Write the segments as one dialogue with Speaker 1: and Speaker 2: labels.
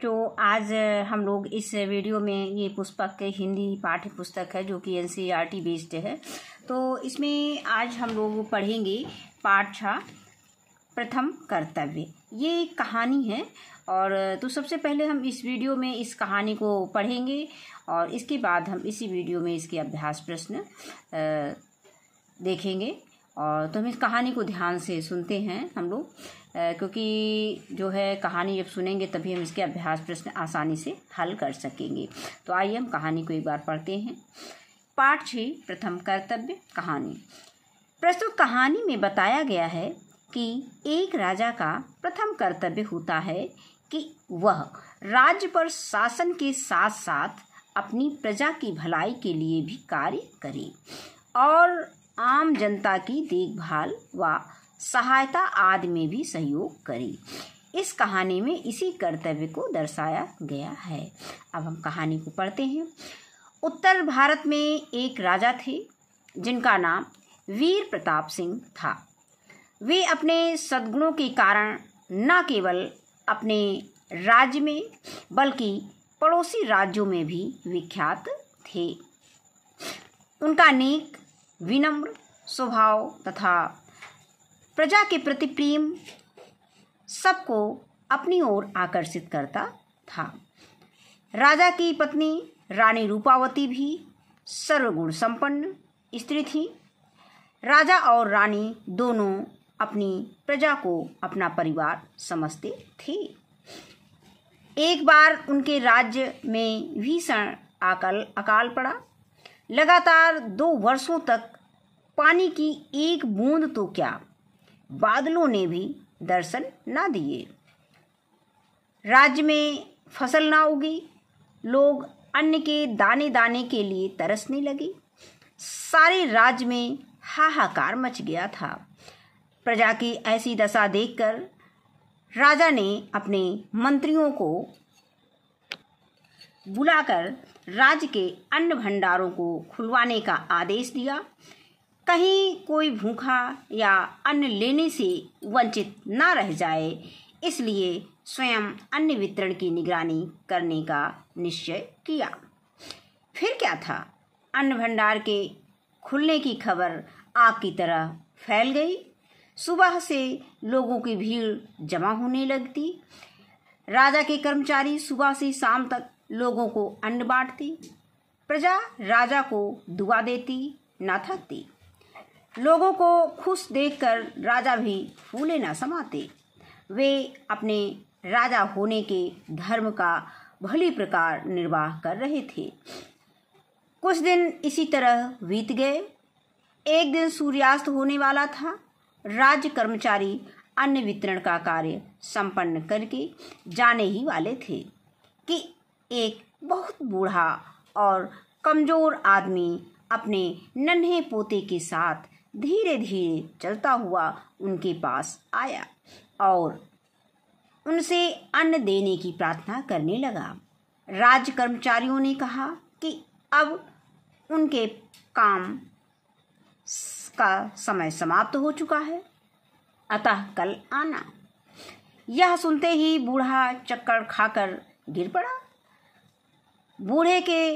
Speaker 1: तो आज हम लोग इस वीडियो में ये पुस्तक के हिंदी पाठ्य पुस्तक है जो कि एनसीईआरटी बेस्ड है। तो इसमें आज हम लोग पढ़ेंगे पाठ 6 प्रथम कर्तव्य। ये एक कहानी है और तो सबसे पहले हम इस वीडियो में इस कहानी को पढ़ेंगे और इसके बाद हम इसी वीडियो में इसके अभ्यास प्रश्न देखेंगे। और तो हम इस कहानी को ध्यान से सुनते हैं हम लोग, क्योंकि जो है कहानी जब सुनेंगे तभी हम इसके अभ्यास प्रश्न आसानी से हल कर सकेंगे। तो आइए हम कहानी को एक बार पढ़ते हैं। पाठ 6 प्रथम कर्तव्य कहानी। प्रस्तुत कहानी में बताया गया है कि एक राजा का प्रथम कर्तव्य होता है कि वह राज्य पर शासन के साथ साथ अपनी प्रजा की भलाई के लिए भी कार्य करे और आम जनता की देखभाल व सहायता आदि में भी सहयोग करे। इस कहानी में इसी कर्तव्य को दर्शाया गया है। अब हम कहानी को पढ़ते हैं। उत्तर भारत में एक राजा थे जिनका नाम वीर प्रताप सिंह था। वे अपने सद्गुणों के कारण न केवल अपने राज्य में बल्कि पड़ोसी राज्यों में भी विख्यात थे। उनका नेक विनम्र स्वभाव तथा प्रजा के प्रति प्रेम सबको अपनी ओर आकर्षित करता था। राजा की पत्नी रानी रूपावती भी सर्वगुण संपन्न स्त्री थी। राजा और रानी दोनों अपनी प्रजा को अपना परिवार समझते थे। एक बार उनके राज्य में भीषण अकाल पड़ा। लगातार 2 वर्षों तक पानी की एक बूंद तो क्या, बादलों ने भी दर्शन ना दिए। राज्य में फसल ना उगी। लोग अन्न के दाने दाने के लिए तरसने लगे। सारे राज्य में हाहाकार मच गया था। प्रजा की ऐसी दशा देखकर राजा ने अपने मंत्रियों को बुलाकर राज्य के अन्न भंडारों को खुलवाने का आदेश दिया। कहीं कोई भूखा या अन्न लेने से वंचित ना रह जाए, इसलिए स्वयं अन्न वितरण की निगरानी करने का निश्चय किया। फिर क्या था, अन्न भंडार के खुलने की खबर आग की तरह फैल गई। सुबह से लोगों की भीड़ जमा होने लगती। राजा के कर्मचारी सुबह से शाम तक लोगों को अन्न बांटती। प्रजा राजा को दुआ देती न थकती। लोगों को खुश देखकर राजा भी फूले न समाते। वे अपने राजा होने के धर्म का भली प्रकार निर्वाह कर रहे थे। कुछ दिन इसी तरह बीत गए। एक दिन सूर्यास्त होने वाला था। राज्य कर्मचारी अन्न वितरण का कार्य संपन्न करके जाने ही वाले थे कि एक बहुत बूढ़ा और कमजोर आदमी अपने नन्हे पोते के साथ धीरे धीरे चलता हुआ उनके पास आया और उनसे अन्न देने की प्रार्थना करने लगा। राज्य कर्मचारियों ने कहा कि अब उनके काम का समय समाप्त हो चुका है, अतः कल आना। यह सुनते ही बूढ़ा चक्कर खाकर गिर पड़ा। बूढ़े के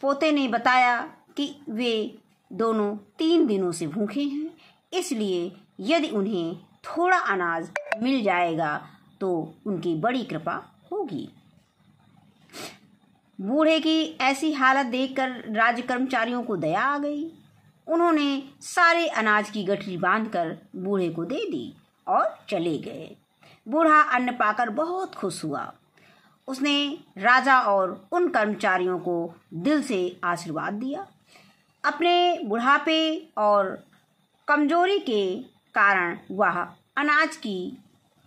Speaker 1: पोते ने बताया कि वे दोनों 3 दिनों से भूखे हैं, इसलिए यदि उन्हें थोड़ा अनाज मिल जाएगा तो उनकी बड़ी कृपा होगी। बूढ़े की ऐसी हालत देखकर राज्य कर्मचारियों को दया आ गई। उन्होंने सारे अनाज की गठरी बांधकर बूढ़े को दे दी और चले गए। बूढ़ा अन्न पाकर बहुत खुश हुआ। उसने राजा और उन कर्मचारियों को दिल से आशीर्वाद दिया। अपने बुढ़ापे और कमजोरी के कारण वह अनाज की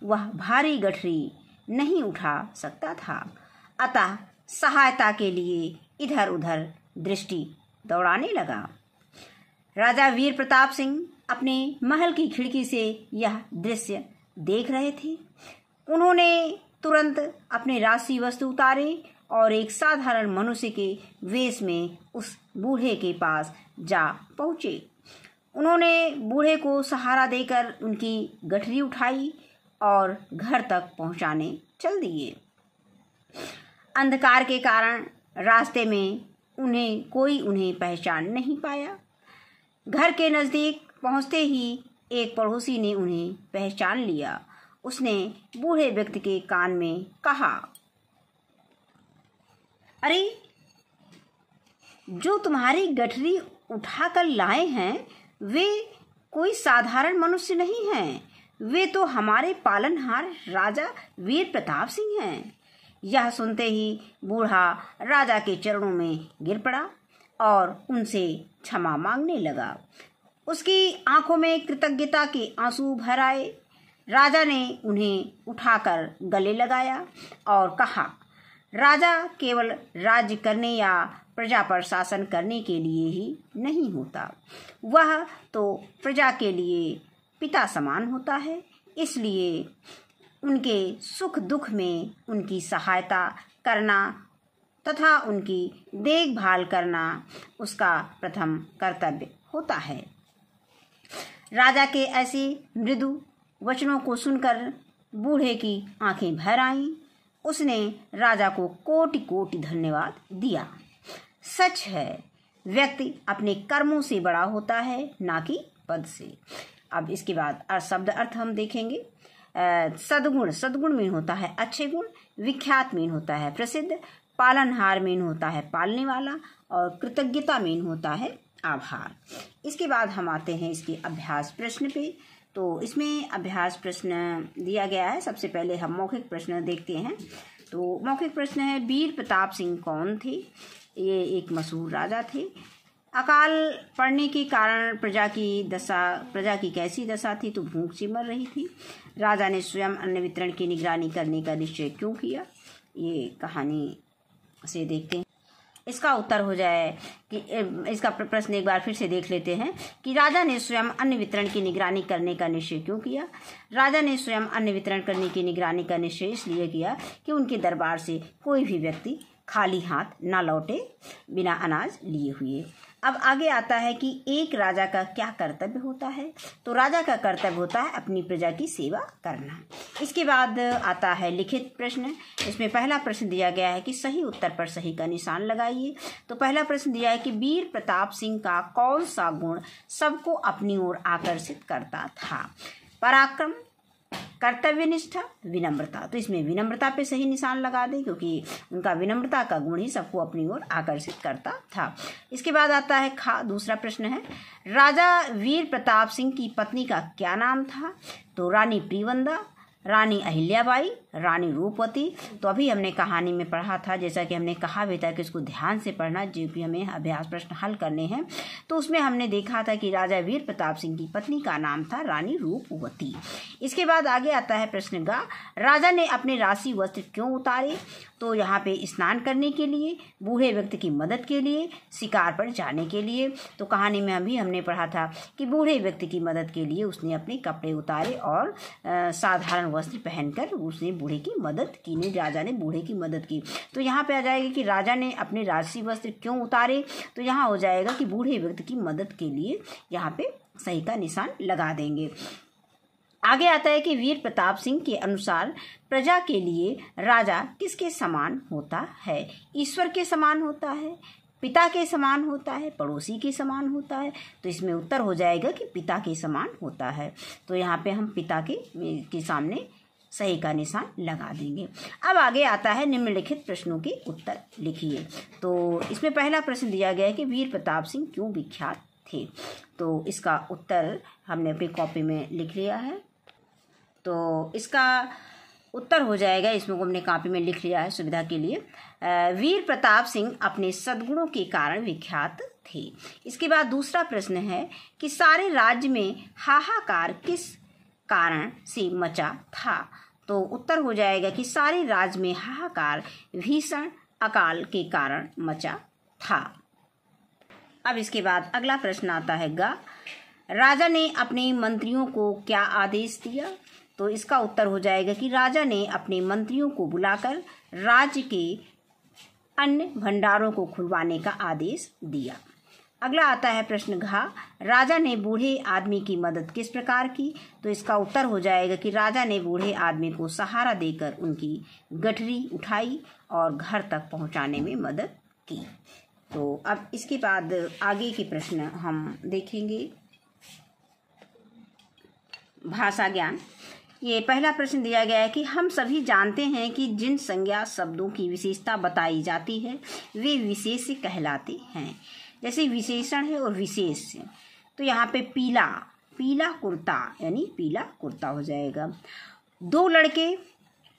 Speaker 1: वह भारी गठरी नहीं उठा सकता था, अतः सहायता के लिए इधर उधर दृष्टि दौड़ाने लगा। राजा वीर प्रताप सिंह अपने महल की खिड़की से यह दृश्य देख रहे थे। उन्होंने तुरंत अपने राशि वस्त्र उतारे और एक साधारण मनुष्य के वेश में उस बूढ़े के पास जा पहुँचे। उन्होंने बूढ़े को सहारा देकर उनकी गठरी उठाई और घर तक पहुँचाने चल दिए। अंधकार के कारण रास्ते में उन्हें पहचान नहीं पाया। घर के नज़दीक पहुंचते ही एक पड़ोसी ने उन्हें पहचान लिया। उसने बूढ़े व्यक्ति के कान में कहा, अरे, जो तुम्हारी गठरी उठाकर लाए हैं वे कोई साधारण मनुष्य नहीं हैं, वे तो हमारे पालनहार राजा वीर प्रताप सिंह हैं। यह सुनते ही बूढ़ा राजा के चरणों में गिर पड़ा और उनसे क्षमा मांगने लगा। उसकी आंखों में कृतज्ञता के आंसू भर आए। राजा ने उन्हें उठाकर गले लगाया और कहा, राजा केवल राज्य करने या प्रजा पर शासन करने के लिए ही नहीं होता, वह तो प्रजा के लिए पिता समान होता है। इसलिए उनके सुख दुख में उनकी सहायता करना तथा उनकी देखभाल करना उसका प्रथम कर्तव्य होता है। राजा के ऐसे मृदु वचनों को सुनकर बूढ़े की आंखें भर आईं। उसने राजा को कोटि कोटि धन्यवाद दिया। सच है, व्यक्ति अपने कर्मों से बड़ा होता है, ना कि पद से। अब इसके बाद शब्द अर्थ हम देखेंगे। सद्गुण में होता है अच्छे गुण, विख्यात में होता है प्रसिद्ध, पालनहार में होता है पालने वाला और कृतज्ञता में होता है आभार। इसके बाद हम आते हैं इसके अभ्यास प्रश्न पे। तो इसमें अभ्यास प्रश्न दिया गया है। सबसे पहले हम मौखिक प्रश्न देखते हैं। तो मौखिक प्रश्न है, वीर प्रताप सिंह कौन थे? ये एक मशहूर राजा थे। अकाल पड़ने के कारण प्रजा की कैसी दशा थी? तो भूख से मर रही थी। राजा ने स्वयं अन्न वितरण की निगरानी करने का निश्चय क्यों किया? ये कहानी से देखते हैं। इसका उत्तर हो जाए कि इसका प्रश्न एक बार फिर से देख लेते हैं कि राजा ने स्वयं अन्न वितरण की निगरानी करने का निश्चय क्यों किया? राजा ने स्वयं अन्न वितरण करने की निगरानी का निश्चय इसलिए किया कि उनके दरबार से कोई भी व्यक्ति खाली हाथ ना लौटे बिना अनाज लिए हुए। अब आगे आता है कि एक राजा का क्या कर्तव्य होता है? तो राजा का कर्तव्य होता है अपनी प्रजा की सेवा करना। इसके बाद आता है लिखित प्रश्न। इसमें पहला प्रश्न दिया गया है कि सही उत्तर पर सही का निशान लगाइए। तो पहला प्रश्न दिया है कि वीर प्रताप सिंह का कौन सा गुण सबको अपनी ओर आकर्षित करता था? पराक्रम, कर्तव्यनिष्ठा, विनम्रता। तो इसमें विनम्रता पे सही निशान लगा दें क्योंकि उनका विनम्रता का गुण ही सबको अपनी ओर आकर्षित करता था। इसके बाद आता है दूसरा प्रश्न है, राजा वीर प्रताप सिंह की पत्नी का क्या नाम था? तो रानी प्रियवंदा, रानी अहिल्याबाई, रानी रूपवती। तो अभी हमने कहानी में पढ़ा था, जैसा कि हमने कहा भी था कि इसको ध्यान से पढ़ना जो कि हमें अभ्यास प्रश्न हल करने हैं। तो उसमें हमने देखा था कि राजा वीर प्रताप सिंह की पत्नी का नाम था रानी रूपवती। इसके बाद आगे आता है प्रश्न गा, राजा ने अपने राशि वस्त्र क्यों उतारे? तो यहाँ पे स्नान करने के लिए, बूढ़े व्यक्ति की मदद के लिए, शिकार पर जाने के लिए। तो कहानी में अभी हमने पढ़ा था कि बूढ़े व्यक्ति की मदद के लिए उसने अपने कपड़े उतारे और साधारण वस्त्र पहनकर उसने बूढ़े की मदद की। राजा ने बूढ़े की मदद की। तो यहाँ पे आ जाएगा कि राजा ने अपने राशि वस्त्र क्यों उतारे? तो यहाँ हो जाएगा कि बूढ़े व्यक्ति की मदद के लिए, यहाँ पे सही का निशान लगा देंगे। आगे आता है कि वीर प्रताप सिंह के अनुसार प्रजा के लिए राजा किसके समान होता है? ईश्वर के समान होता है, पिता के समान होता है, पड़ोसी के समान होता है। तो इसमें उत्तर हो जाएगा कि पिता के समान होता है। तो यहाँ पे हम पिता के सामने सही का निशान लगा देंगे। अब आगे आता है निम्नलिखित प्रश्नों के उत्तर लिखिए। तो इसमें पहला प्रश्न दिया गया है कि वीर प्रताप सिंह क्यों विख्यात थे? तो इसका उत्तर हमने अपनी कॉपी में लिख लिया है। तो इसका उत्तर हो जाएगा, इसमें हमने कॉपी में लिख लिया है सुविधा के लिए, वीर प्रताप सिंह अपने सद्गुणों के कारण विख्यात थे। इसके बाद दूसरा प्रश्न है कि सारे राज्य में हाहाकार किस कारण से मचा था? तो उत्तर हो जाएगा कि सारे राज्य में हाहाकार भीषण अकाल के कारण मचा था। अब इसके बाद अगला प्रश्न आता है गा, राजा ने अपने मंत्रियों को क्या आदेश दिया? तो इसका उत्तर हो जाएगा कि राजा ने अपने मंत्रियों को बुलाकर राज्य के अन्न भंडारों को खुलवाने का आदेश दिया। अगला आता है प्रश्न घ, राजा ने बूढ़े आदमी की मदद किस प्रकार की। तो इसका उत्तर हो जाएगा कि राजा ने बूढ़े आदमी को सहारा देकर उनकी गठरी उठाई और घर तक पहुंचाने में मदद की। तो अब इसके बाद आगे के प्रश्न हम देखेंगे। भाषा ज्ञान, ये पहला प्रश्न दिया गया है कि हम सभी जानते हैं कि जिन संज्ञा शब्दों की विशेषता बताई जाती है वे विशेष कहलाते हैं। जैसे विशेषण है और विशेष है, तो यहाँ पे पीला, पीला कुर्ता यानी पीला कुर्ता हो जाएगा। दो लड़के,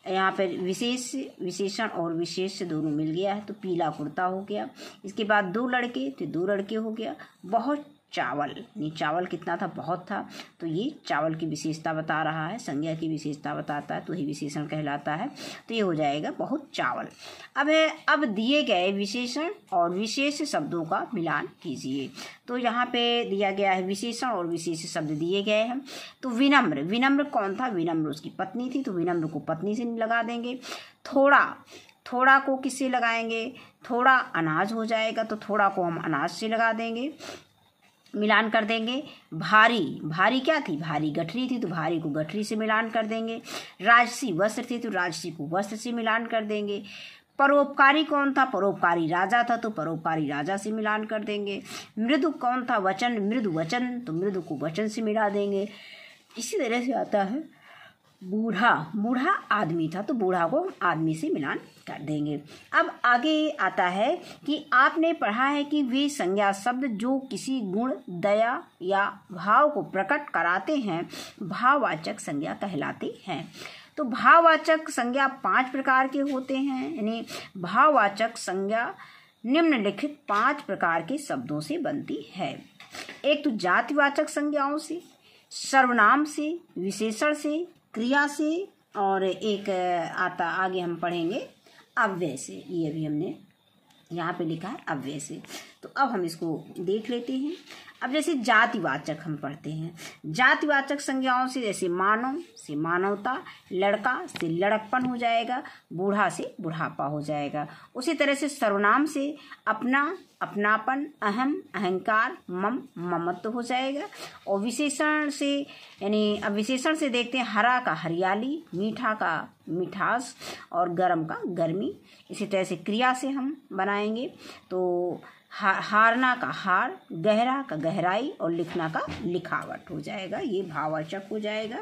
Speaker 1: यहाँ पर विशेषण और विशेष दोनों मिल गया है तो पीला कुर्ता हो गया। इसके बाद दो लड़के तो दो लड़के हो गया। बहुत चावल, नहीं चावल कितना था, बहुत था, तो ये चावल की विशेषता बता रहा है, संज्ञा की विशेषता बताता है तो ही विशेषण कहलाता है। तो ये हो जाएगा बहुत चावल। अब दिए गए विशेषण और विशेष शब्दों का मिलान कीजिए। तो यहाँ पे दिया गया है विशेषण और विशेष शब्द दिए गए हैं। तो विनम्र, विनम्र कौन था, विनम्र उसकी पत्नी थी तो विनम्र को पत्नी से लगा देंगे। थोड़ा, थोड़ा को किससे लगाएंगे, थोड़ा अनाज हो जाएगा तो थोड़ा को हम अनाज से लगा देंगे, मिलान कर देंगे। भारी, भारी क्या थी, भारी गठरी थी तो भारी को गठरी से मिलान कर देंगे। राजसी वस्त्र थी तो राजसी को वस्त्र से मिलान कर देंगे। परोपकारी कौन था, परोपकारी राजा था तो परोपकारी राजा से मिलान कर देंगे। मृदु कौन था, वचन, मृदु वचन तो मृदु को वचन से मिला देंगे। इसी तरह से आता है बूढ़ा, बूढ़ा आदमी था तो बूढ़ा को आदमी से मिलान कर देंगे। अब आगे आता है कि आपने पढ़ा है कि वे संज्ञा शब्द जो किसी गुण, दया या भाव को प्रकट कराते हैं भाववाचक संज्ञा कहलाते हैं। तो भाववाचक संज्ञा 5 प्रकार के होते हैं, यानी भाववाचक संज्ञा निम्नलिखित 5 प्रकार के शब्दों से बनती है। एक तो जातिवाचक संज्ञाओं से, सर्वनाम से, विशेषण से, क्रिया से, और एक आता आगे हम पढ़ेंगे अव्यय से। ये अभी हमने यहाँ पे लिखा है अव्यय से। तो अब हम इसको देख लेते हैं। अब जैसे जातिवाचक हम पढ़ते हैं, जातिवाचक संज्ञाओं से जैसे मानव से मानवता, लड़का से लड़कपन हो जाएगा, बूढ़ा से बुढ़ापा हो जाएगा। उसी तरह से सर्वनाम से अपना, अपनापन, अहम, अहंकार, मम, ममत्व हो जाएगा। और विशेषण से, यानी अब विशेषण से देखते हैं हरा का हरियाली, मीठा का मिठास और गर्म का गर्मी। इसी तरह से क्रिया से हम बनाएंगे तो हारना का हार, गहरा का गहराई और लिखना का लिखावट हो जाएगा। ये भाववाचक हो जाएगा।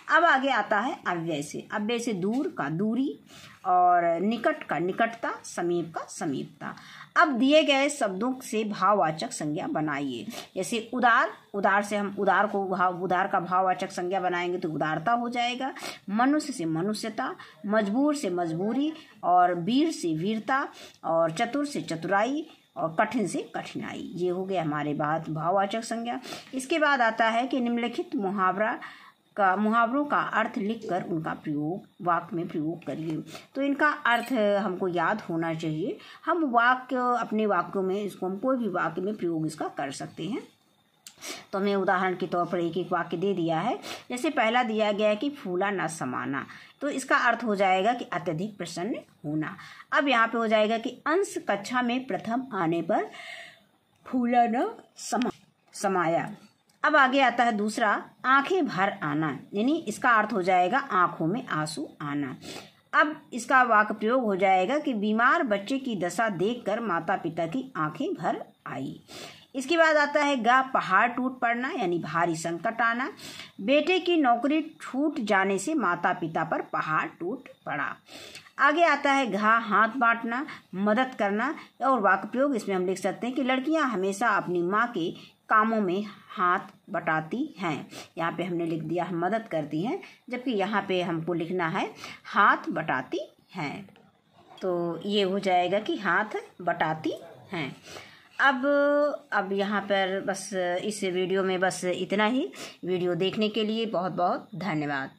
Speaker 1: अब आगे आता है अव्यय से। अव्यय से दूर का दूरी और निकट का निकटता, समीप का समीपता। अब दिए गए शब्दों से भाववाचक संज्ञा बनाइए। जैसे उदार, उदार से हम उदार को उदार का भाववाचक संज्ञा बनाएंगे तो उदारता हो जाएगा। मनुष्य से मनुष्यता, मजबूर से मजबूरी और वीर से वीरता और चतुर से चतुराई और कठिन से कठिनाई। ये हो गया हमारे बात भाववाचक संज्ञा। इसके बाद आता है कि निम्नलिखित मुहावरों का अर्थ लिखकर उनका प्रयोग वाक्य में प्रयोग करिए। तो इनका अर्थ हमको याद होना चाहिए। हम वाक्य अपने वाक्यों में इसको हम कोई भी वाक्य में प्रयोग इसका कर सकते हैं। तो हमने उदाहरण के तौर पर एक एक वाक्य दे दिया है। जैसे पहला दिया गया है कि फूला न समाना, तो इसका अर्थ हो जाएगा कि अत्यधिक प्रसन्न होना। अब यहाँ पे हो जाएगा कि अंश कक्षा में प्रथम आने पर फूला न समाया। अब आगे आता है दूसरा, आंखें भर आना, यानी इसका अर्थ हो जाएगा आंखों में आंसू आना। अब इसका वाक्य प्रयोग हो जाएगा कि बीमार बच्चे की दशा देखकर माता पिता की आंखें भर आई। इसके बाद आता है गा, पहाड़ टूट पड़ना, यानी भारी संकट आना। बेटे की नौकरी छूट जाने से माता पिता पर पहाड़ टूट पड़ा। आगे आता है घा, हाथ बांटना, मदद करना। और वाक्य प्रयोग इसमें हम लिख सकते हैं कि लड़कियां हमेशा अपनी माँ के कामों में हाथ बटाती हैं। यहाँ पे हमने लिख दिया है मदद करती हैं, जबकि यहाँ पे हमको लिखना है हाथ बटाती हैं। तो ये हो जाएगा कि हाथ बटाती हैं। अब यहाँ पर बस इस वीडियो में बस इतना ही। वीडियो देखने के लिए बहुत बहुत धन्यवाद।